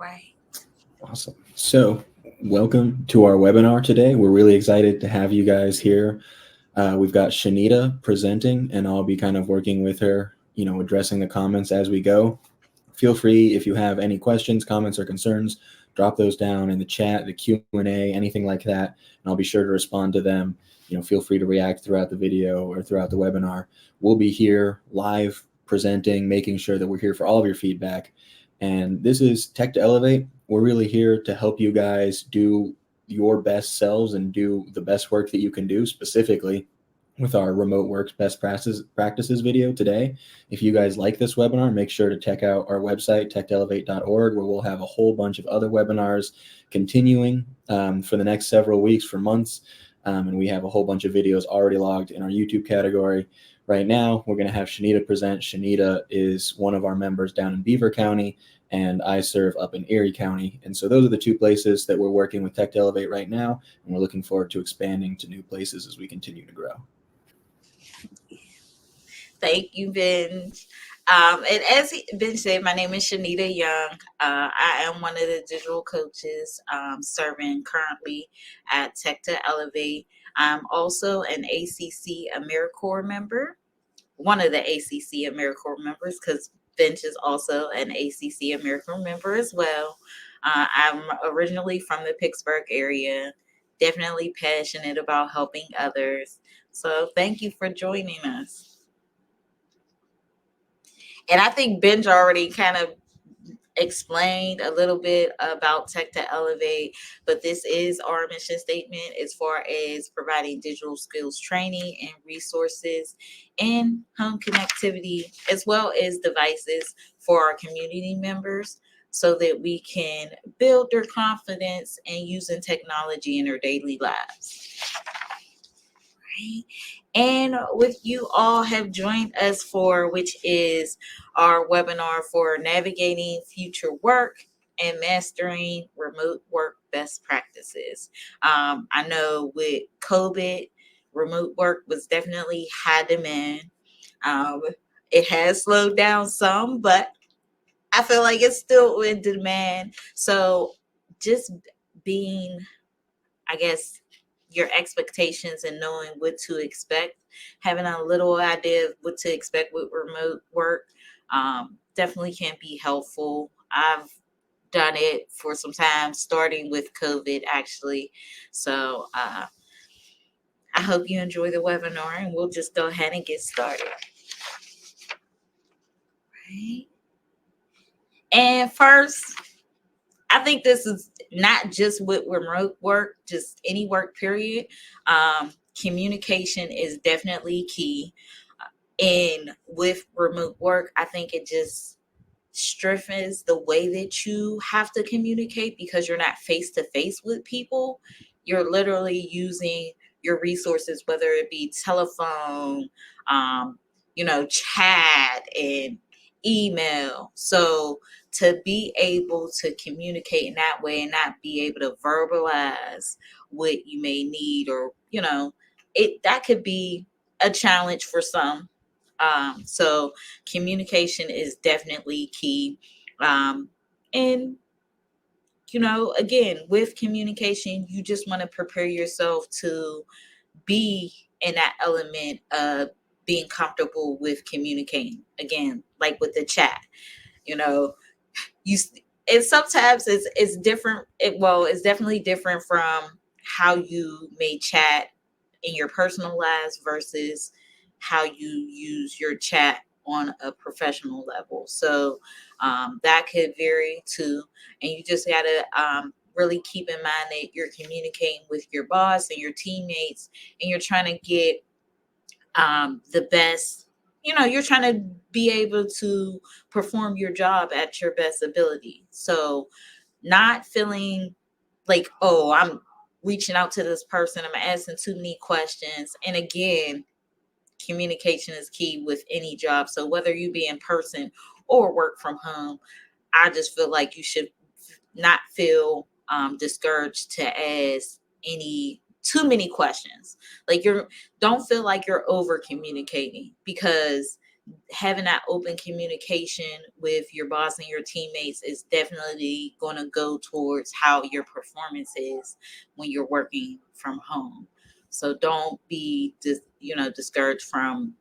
right. Awesome. So, welcome to our webinar today. We're really excited to have you guys here. We've got Shanita presenting, and I'll be kind of working with her, addressing the comments as we go. Feel free, if you have any questions, comments, or concerns, drop those down in the chat, the Q&A, anything like that, and I'll be sure to respond to them. Feel free to react throughout the video or throughout the webinar. We'll be here live presenting, making sure that we're here for all of your feedback. And this is Tech to Elevate. We're really here to help you guys do your best selves and do the best work that you can do, specifically with our remote works best practices video today. If you guys like this webinar, make sure to check out our website, techtoelevate.org, where we'll have a whole bunch of other webinars continuing for the next several weeks, for months. And we have a whole bunch of videos already logged in our YouTube category. Right now, we're going to have Shanita present. Shanita is one of our members down in Beaver County, and I serve up in Erie County. And so those are the two places that we're working with Tech to Elevate right now, and we're looking forward to expanding to new places as we continue to grow. Thank you, Ben. And as Ben said, my name is Shanita Young. I am one of the digital coaches serving currently at Tech to Elevate. I'm also an ACC AmeriCorps member, one of the ACC AmeriCorps members, because Bench is also an ACC AmeriCorps member as well. I'm originally from the Pittsburgh area, definitely passionate about helping others. So thank you for joining us. And I think Benj already kind of explained a little bit about Tech to Elevate, but this is our mission statement as far as providing digital skills training and resources and home connectivity, as well as devices for our community members so that we can build their confidence in using technology in their daily lives. Right. And with you all have joined us for, which is our webinar for navigating future work and mastering remote work best practices. I know with COVID, remote work was definitely high demand. Um, it has slowed down some, but I feel like it's still in demand. So just being, I guess, your expectations and knowing what to expect, having a little idea of what to expect with remote work definitely can be helpful. I've done it for some time, starting with COVID actually. So I hope you enjoy the webinar and we'll just go ahead and get started. Right. And first, I think this is not just with remote work, just any work period. Communication is definitely key. And with remote work, I think it just strengthens the way that you have to communicate because you're not face to face with people. You're literally using your resources, whether it be telephone, chat and email. So to be able to communicate in that way and not be able to verbalize what you may need, or it that could be a challenge for some. So communication is definitely key. And again, with communication, you just want to prepare yourself to be in that element of being comfortable with communicating. Again, like with the chat, you know, you and sometimes it's different. It's definitely different from how you may chat in your personal lives versus how you use your chat on a professional level. So that could vary too, and you just gotta really keep in mind that you're communicating with your boss and your teammates, and you're trying to get the best. You're trying to be able to perform your job at your best ability. So not feeling like, oh, I'm reaching out to this person, I'm asking too many questions. And again, communication is key with any job. So whether you be in person or work from home, I just feel like you should not feel discouraged to ask any too many questions. Like don't feel like you're over communicating, because having that open communication with your boss and your teammates is definitely going to go towards how your performance is when you're working from home. So don't be discouraged from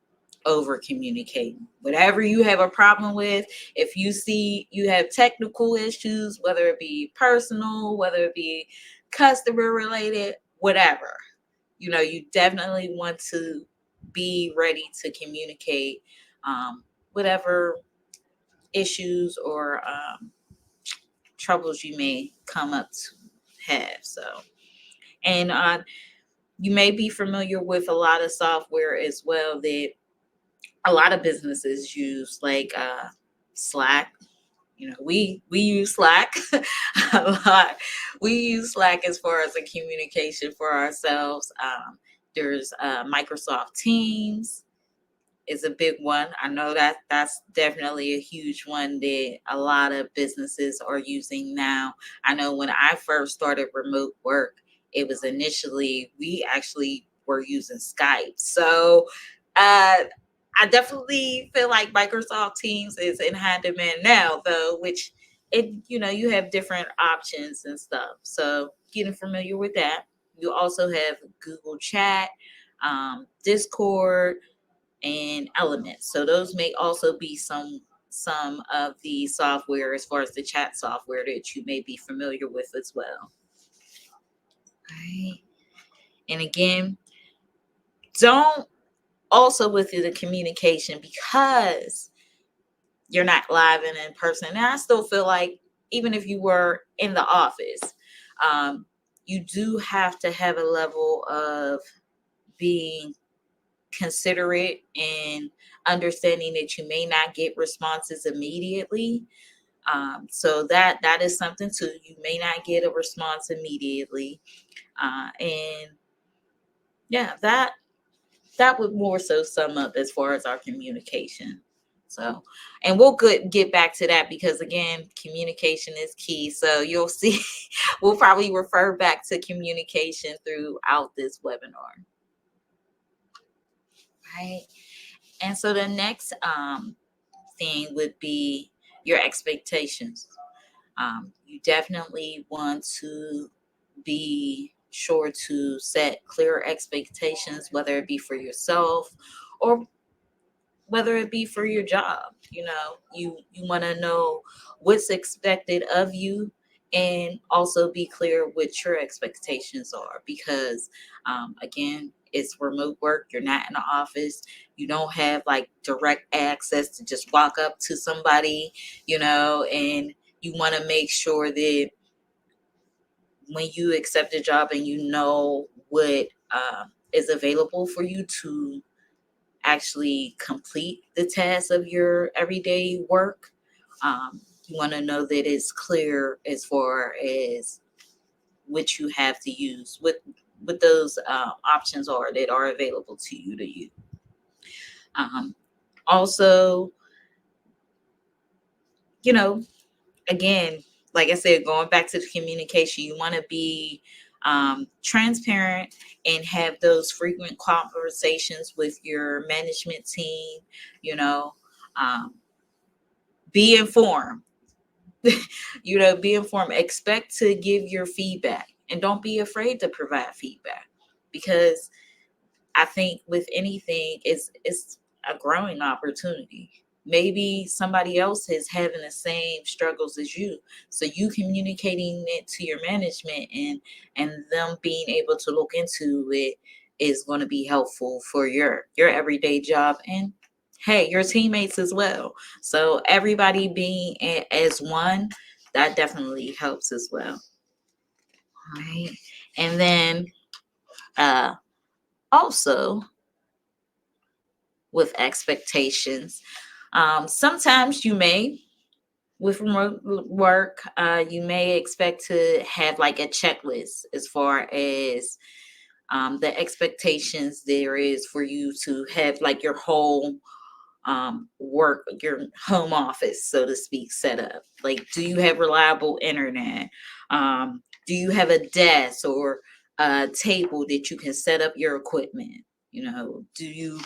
over communicating. Whatever you have a problem with, if you see you have technical issues, whether it be personal, whether it be customer related, whatever, you definitely want to be ready to communicate whatever issues or troubles you may come up to have. So, and you may be familiar with a lot of software as well that a lot of businesses use, like Slack. We use Slack a lot. We use Slack as far as a communication for ourselves. There's Microsoft Teams is a big one. I know that that's definitely a huge one that a lot of businesses are using now. I know when I first started remote work, it was initially we actually were using Skype. So I definitely feel like Microsoft Teams is in high demand now, though, which you have different options and stuff. So getting familiar with that. You also have Google Chat, Discord, and Elements. So those may also be some of the software as far as the chat software that you may be familiar with as well. Right. And again, don't also with the communication, because you're not live and in person. And I still feel like even if you were in the office, you do have to have a level of being considerate and understanding that you may not get responses immediately. So that is something too. You may not get a response immediately, and yeah, that would more so sum up as far as our communication. So, and we'll get back to that because again, communication is key. So you'll see, we'll probably refer back to communication throughout this webinar. Right. And so the next thing would be your expectations. You definitely want to be sure to set clear expectations, whether it be for yourself or whether it be for your job. You want to know what's expected of you and also be clear what your expectations are because again, it's remote work. You're not in the office. You don't have like direct access to just walk up to somebody, and you want to make sure that when you accept a job and you know what is available for you to actually complete the tasks of your everyday work, you want to know that it's clear as far as what you have to use, what those options are that are available to you to use. Also, again, like I said, going back to the communication, you want to be transparent and have those frequent conversations with your management team. Be informed. Be informed. Expect to give your feedback and don't be afraid to provide feedback because I think with anything, it's a growing opportunity. Maybe somebody else is having the same struggles as you. So you communicating it to your management and them being able to look into it is going to be helpful for your everyday job and hey, your teammates as well. So everybody being as one, that definitely helps as well. All right. And then also with expectations. Sometimes you may, with remote work, you may expect to have like a checklist as far as the expectations there is for you to have like your whole work, your home office, so to speak, set up. Like, do you have reliable internet? Do you have a desk or a table that you can set up your equipment? Do you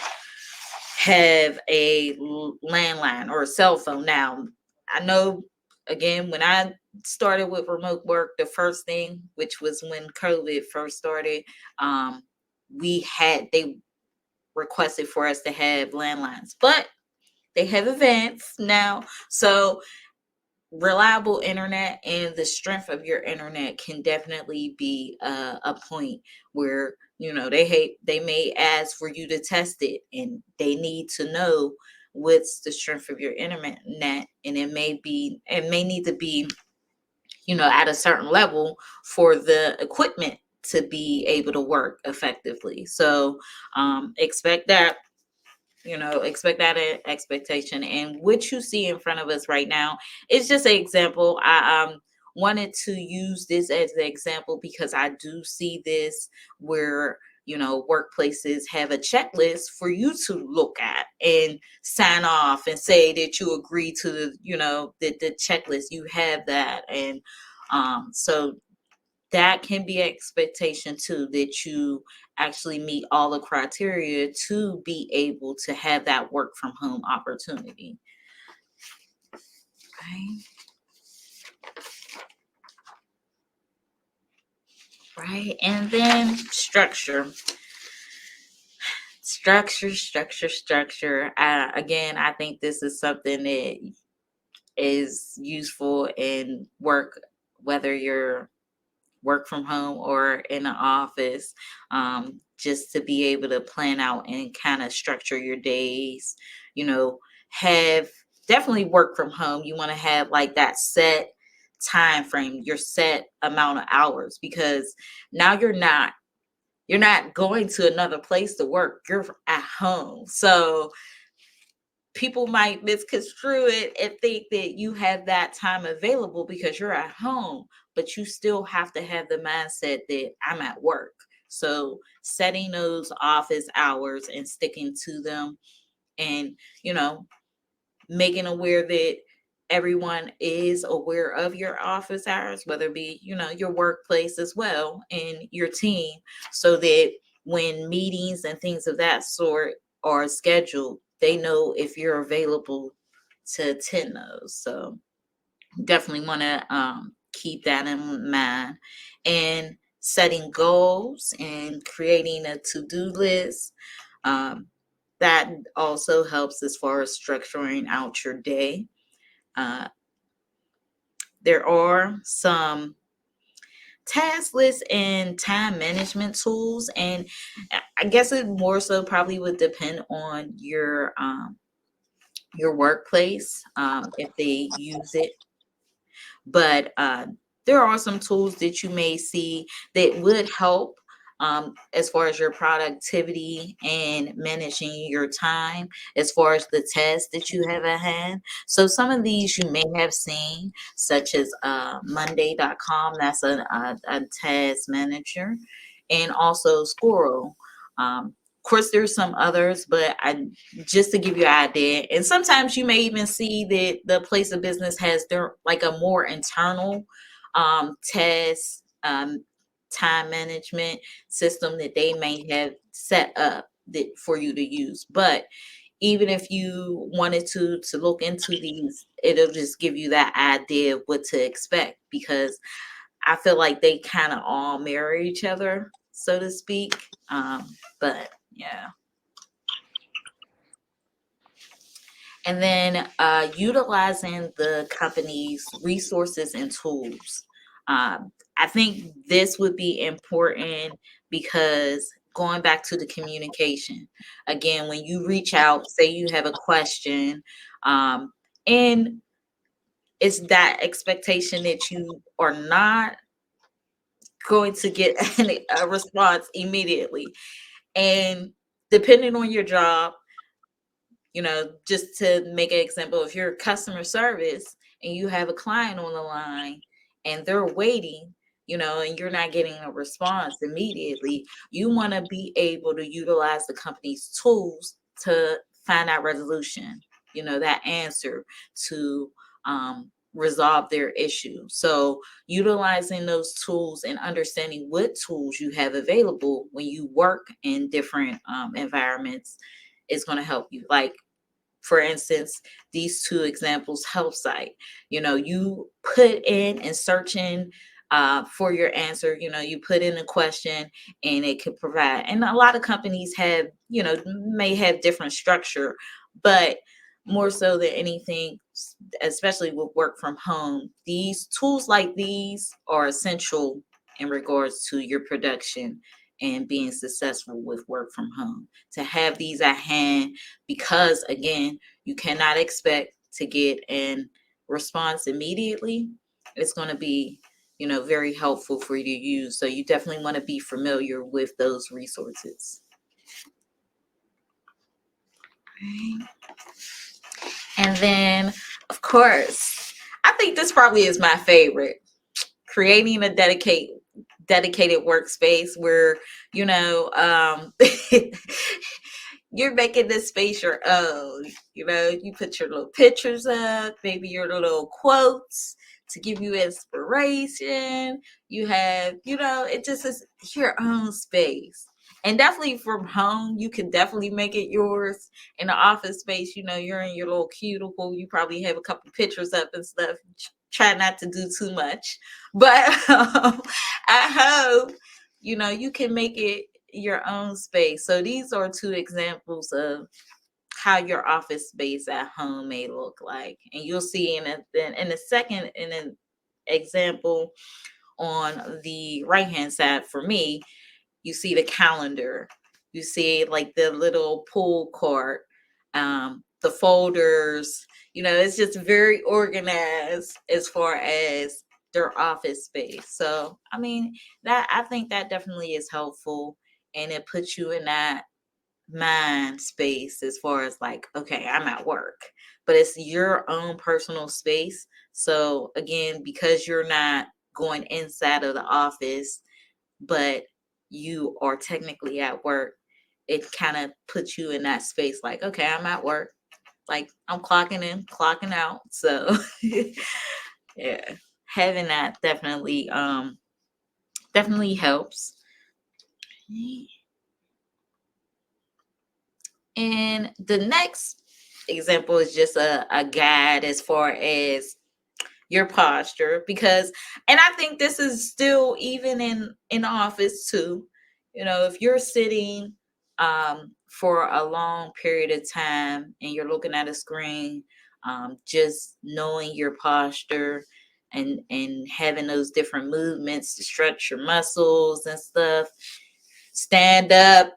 have a landline or a cell phone. Now, I know, again, when I started with remote work, the first thing, which was when COVID first started, um, they requested for us to have landlines, but they have advanced now. So reliable internet and the strength of your internet can definitely be a point where, they may ask for you to test it, and they need to know what's the strength of your internet, and it may need to be, at a certain level for the equipment to be able to work effectively. So expect that, expect that expectation. And what you see in front of us right now is just an example. I wanted to use this as an example because I do see this where, workplaces have a checklist for you to look at and sign off and say that you agree to the checklist. You have that. And so that can be an expectation too, that you actually meet all the criteria to be able to have that work from home opportunity. Right. Right. And then structure. Again, I think this is something that is useful in work, whether you're work from home or in the office, just to be able to plan out and kind of structure your days. You know, have definitely work from home. You want to have like that set time frame, your set amount of hours, because now you're not going to another place to work. You're at home. So people might misconstrue it and think that you have that time available because you're at home, but you still have to have the mindset that I'm at work. So setting those office hours and sticking to them, and, you know, making aware that everyone is aware of your office hours, whether it be, your workplace as well and your team, so that when meetings and things of that sort are scheduled, they know if you're available to attend those. So definitely want to keep that in mind. And setting goals and creating a to-do list. Um, that also helps as far as structuring out your day. Uh, there are some task lists and time management tools, and I guess it more so probably would depend on your workplace, if they use it. But there are some tools that you may see that would help, as far as your productivity and managing your time, as far as the tasks that you have at hand. So some of these you may have seen, such as Monday.com, that's a task manager, and also Squirrel. Of course, there's some others, but just to give you an idea. And sometimes you may even see that the place of business has their like a more internal task, time management system that they may have set up that for you to use. But even if you wanted to look into these, it'll just give you that idea of what to expect, because I feel like they kind of all mirror each other, so to speak. But yeah. And then utilizing the company's resources and tools. I think this would be important because going back to the communication, again, when you reach out, say you have a question, and it's that expectation that you are not going to get a response immediately. And depending on your job, just to make an example, if you're customer service and you have a client on the line and they're waiting, and you're not getting a response immediately, you want to be able to utilize the company's tools to find out resolution, that answer to resolve their issue. So utilizing those tools and understanding what tools you have available when you work in different environments is going to help you. Like, for instance, these two examples, health site, you put in and search in for your answer, you put in a question and it could provide. And a lot of companies have, may have different structure, but more so than anything, especially with work from home, these tools like these are essential in regards to your production and being successful with work from home. To have these at hand, because again, you cannot expect to get an response immediately. It's going to be, very helpful for you to use. So you definitely want to be familiar with those resources. Right. And then, of course, I think this probably is my favorite. Creating a dedicated workspace where, you're making this space your own. You put your little pictures up, maybe your little quotes to give you inspiration. You have, it just is your own space. And definitely from home, you can definitely make it yours. In the office space, you're in your little cuticle. You probably have a couple pictures up and stuff. Try not to do too much. But I hope, you can make it your own space. So these are two examples of how your office space at home may look like. And you'll see in a second, in an example on the right hand side for me, you see the calendar, you see like the little pull cart, the folders, it's just very organized as far as their office space. So I mean, that I think that definitely is helpful, and it puts you in that mind space as far as like, okay, I'm at work, but it's your own personal space. So again, because you're not going inside of the office, but you are technically at work, it kind of puts you in that space like, okay, I'm at work, like I'm clocking in, clocking out. So yeah, having that definitely helps. And the next example is just a guide as far as your posture, because, and I think this is still even in office too, if you're sitting for a long period of time and you're looking at a screen, just knowing your posture and having those different movements to stretch your muscles and stuff, stand up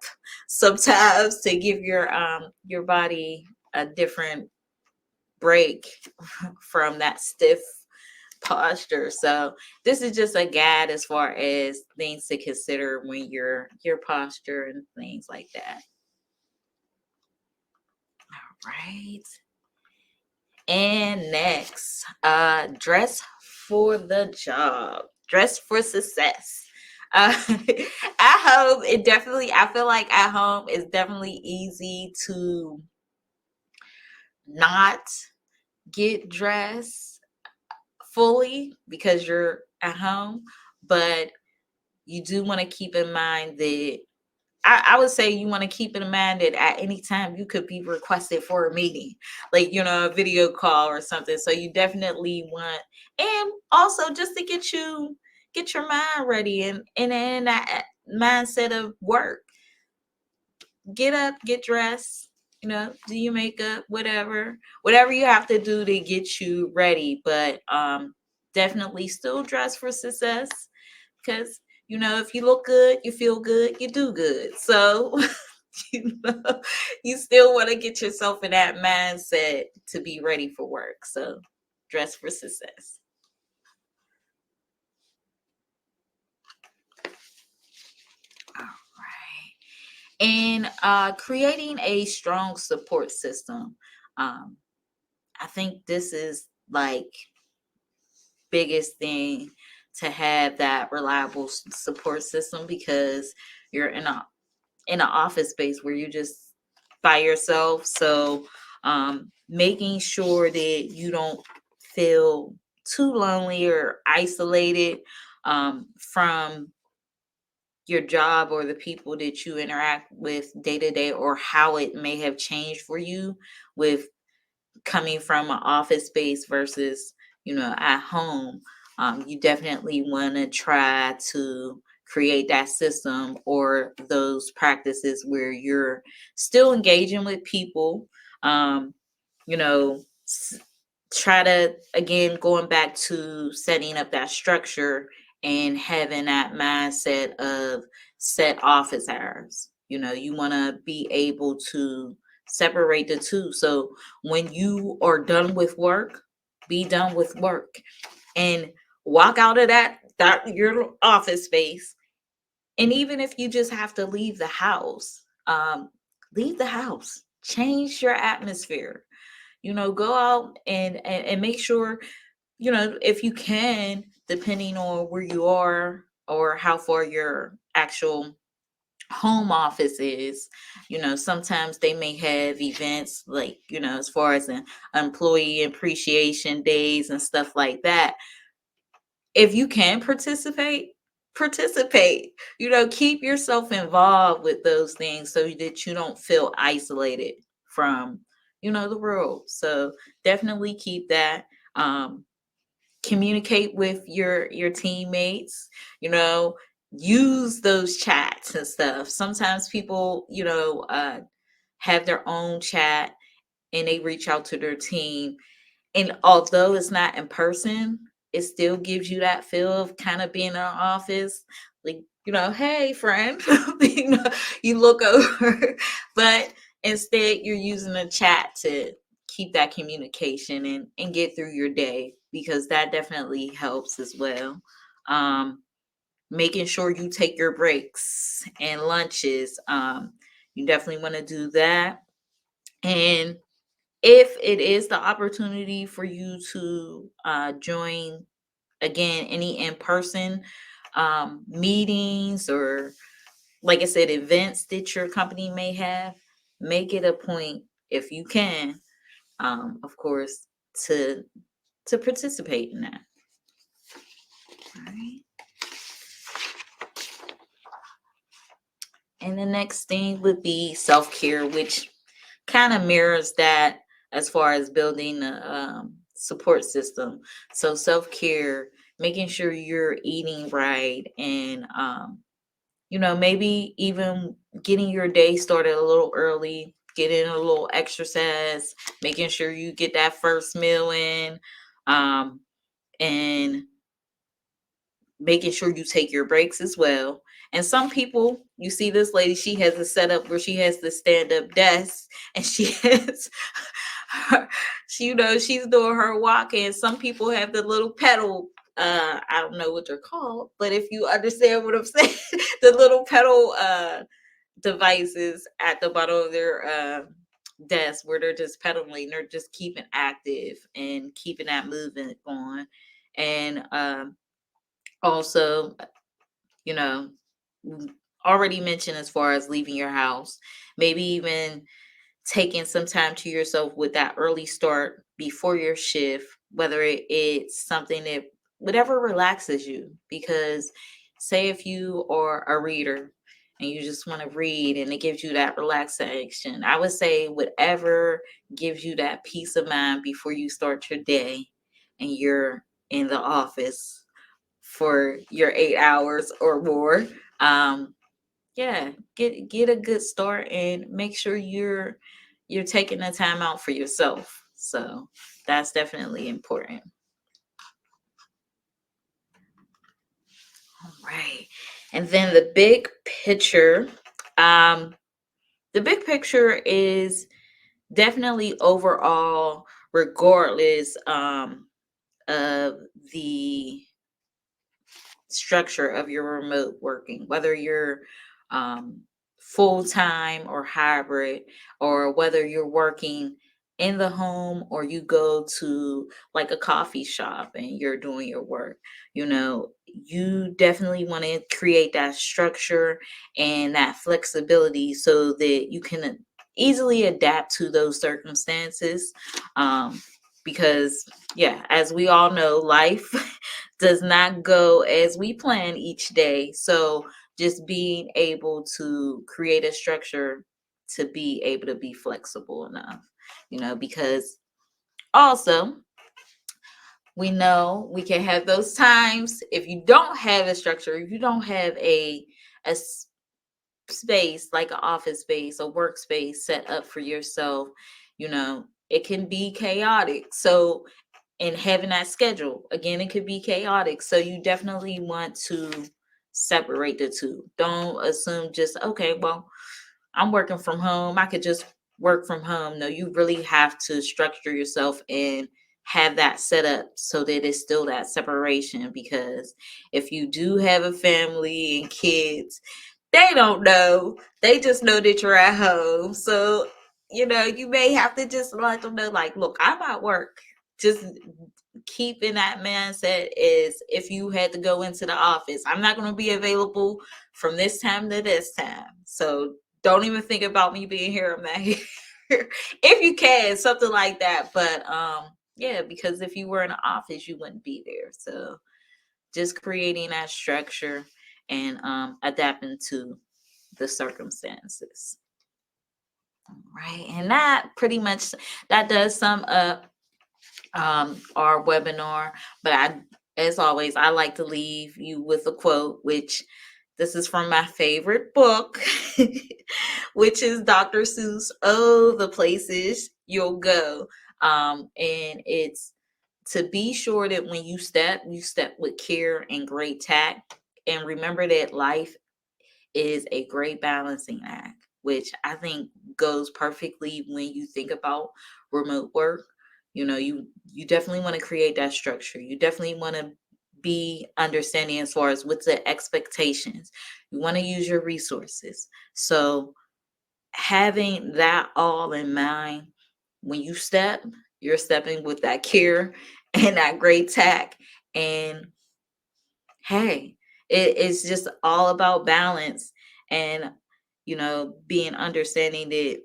sometimes to give your body a different break from that stiff posture. So this is just a guide as far as things to consider when your posture and things like that. All right. And next, dress for the job, dress for success. At home, I feel like at home it's definitely easy to not get dressed fully because you're at home, but you do want to keep in mind that I would say you want to keep in mind that at any time you could be requested for a meeting, like, a video call or something. So you definitely want, and also just to get your mind ready and in that mindset of work. Get up, get dressed, do your makeup, whatever you have to do to get you ready. But definitely still dress for success, because if you look good, you feel good, you do good. So you still want to get yourself in that mindset to be ready for work. So dress for success. All right. And creating a strong support system. Um, I think this is like biggest thing, to have that reliable support system, because you're in an office space where you're just by yourself. So making sure that you don't feel too lonely or isolated from your job or the people that you interact with day to day, or how it may have changed for you with coming from an office space versus, at home. You definitely want to try to create that system or those practices where you're still engaging with people. Um, you know, try to, again, going back to setting up that structure and having that mindset of set office hours. You want to be able to separate the two. So when you are done with work, be done with work and walk out of that your office space. And even if you just have to leave the house, leave the house, change your atmosphere. Go out and make sure, if you can, depending on where you are or how far your actual home office is. Sometimes they may have events like, as far as an employee appreciation days and stuff like that. If you can participate. Keep yourself involved with those things so that you don't feel isolated from, the world. So definitely keep that. Communicate with your teammates. Use those chats and stuff. Sometimes people, have their own chat and they reach out to their team, and although it's not in person, it still gives you that feel of kind of being in an office. Like, hey, friend, you know, you look over, but instead you're using a chat to keep that communication and get through your day, because that definitely helps as well. Um, Making sure you take your breaks and lunches. You definitely want to do that. And if it is the opportunity for you to join, again, any in-person meetings, or like I said, events that your company may have, make it a point, if you can, of course, to participate in that. All right. And the next thing would be self-care, which kind of mirrors that as far as building a support system. So self-care, making sure you're eating right, and maybe even getting your day started a little early, getting a little exercise, making sure you get that first meal in, and making sure you take your breaks as well. And some people, you see this lady, she has a setup where she has the stand-up desk, and she has she, she's doing her walk, and some people have the little pedal. I don't know what they're called, but if you understand what I'm saying, the little pedal devices at the bottom of their desk, where they're just pedaling, they're just keeping active and keeping that movement going. And also, you know, already mentioned, as far as leaving your house, maybe even taking some time to yourself with that early start before your shift, whether it's something that, whatever relaxes you. Because say if you are a reader and you just want to read and it gives you that relaxation, I would say whatever gives you that peace of mind before you start your day and you're in the office for your 8 hours or more. Yeah, get a good start and make sure you're taking the time out for yourself. So that's definitely important. All right. And then picture, um, the big picture is definitely overall, regardless of the structure of your remote working, whether you're um, full time or hybrid, or whether you're working in the home or you go to like a coffee shop and you're doing your work. You definitely want to create that structure and that flexibility so that you can easily adapt to those circumstances. Because, yeah, as we all know, life does not go as we plan each day. So just being able to create a structure to be able to be flexible enough, because also we know we can have those times if you don't have a structure, if you don't have a space like an office space, a workspace set up for yourself, it can be chaotic. So, and having that schedule, again, it could be chaotic. So, you definitely want to separate the two. Don't assume just, okay, well, I'm working from home. I could just work from home. No, you really have to structure yourself and have that set up so that it's still that separation. Because if you do have a family and kids, they don't know. They just know that you're at home. So, you may have to just let them know, like, look, I'm at work. Just keeping that mindset is if you had to go into the office, I'm not going to be available from this time to this time. So don't even think about me being here. I'm not here. If you can, something like that. But yeah, because if you were in an office, you wouldn't be there. So just creating that structure and adapting to the circumstances. Right. And that pretty much that does sum up our webinar. But as always, I like to leave you with a quote, which this is from my favorite book, which is Dr. Seuss, "Oh, the Places You'll Go." And it's to be sure that when you step with care and great tact. And remember that life is a great balancing act, which I think goes perfectly when you think about remote work. You definitely want to create that structure. You definitely want to be understanding as far as what's the expectations. You want to use your resources. So having that all in mind, when you step, you're stepping with that care and that great tact. And hey, it's just all about balance and being understanding that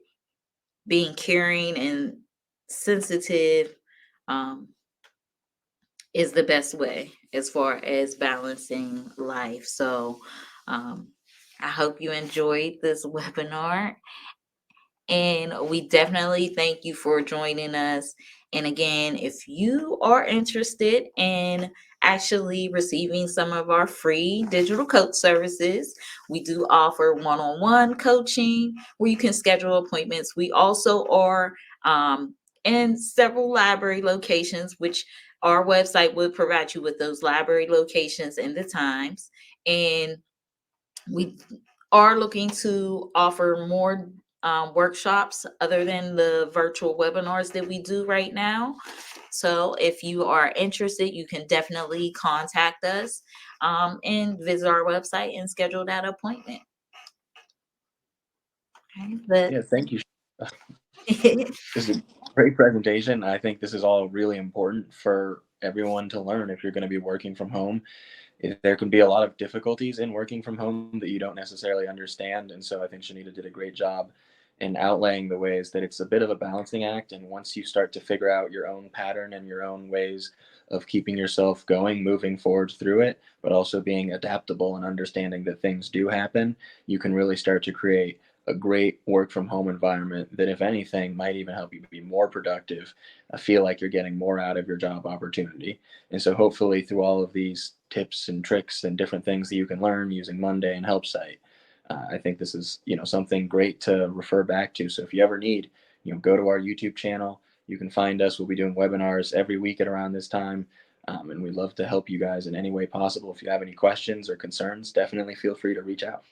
being caring and sensitive um, is the best way as far as balancing life. So I hope you enjoyed this webinar, and we definitely thank you for joining us. And again, if you are interested in actually receiving some of our free digital coach services, we do offer one-on-one coaching where you can schedule appointments. We also are in several library locations, which our website would provide you with those library locations and the times. And we are looking to offer more workshops other than the virtual webinars that we do right now. So if you are interested, you can definitely contact us and visit our website and schedule that appointment. Okay, but Yeah, thank you. This is a great presentation. I think this is all really important for everyone to learn if you're going to be working from home. There can be a lot of difficulties in working from home that you don't necessarily understand. And so I think Shanita did a great job in outlaying the ways that it's a bit of a balancing act. And once you start to figure out your own pattern and your own ways of keeping yourself going, moving forward through it, but also being adaptable and understanding that things do happen, you can really start to create a great work from home environment that, if anything, might even help you be more productive, feel like you're getting more out of your job opportunity. And so hopefully through all of these tips and tricks and different things that you can learn using Monday and HelpSite, I think this is, something great to refer back to. So if you ever need, go to our YouTube channel. You can find us. We'll be doing webinars every week at around this time. And we'd love to help you guys in any way possible. If you have any questions or concerns, definitely feel free to reach out.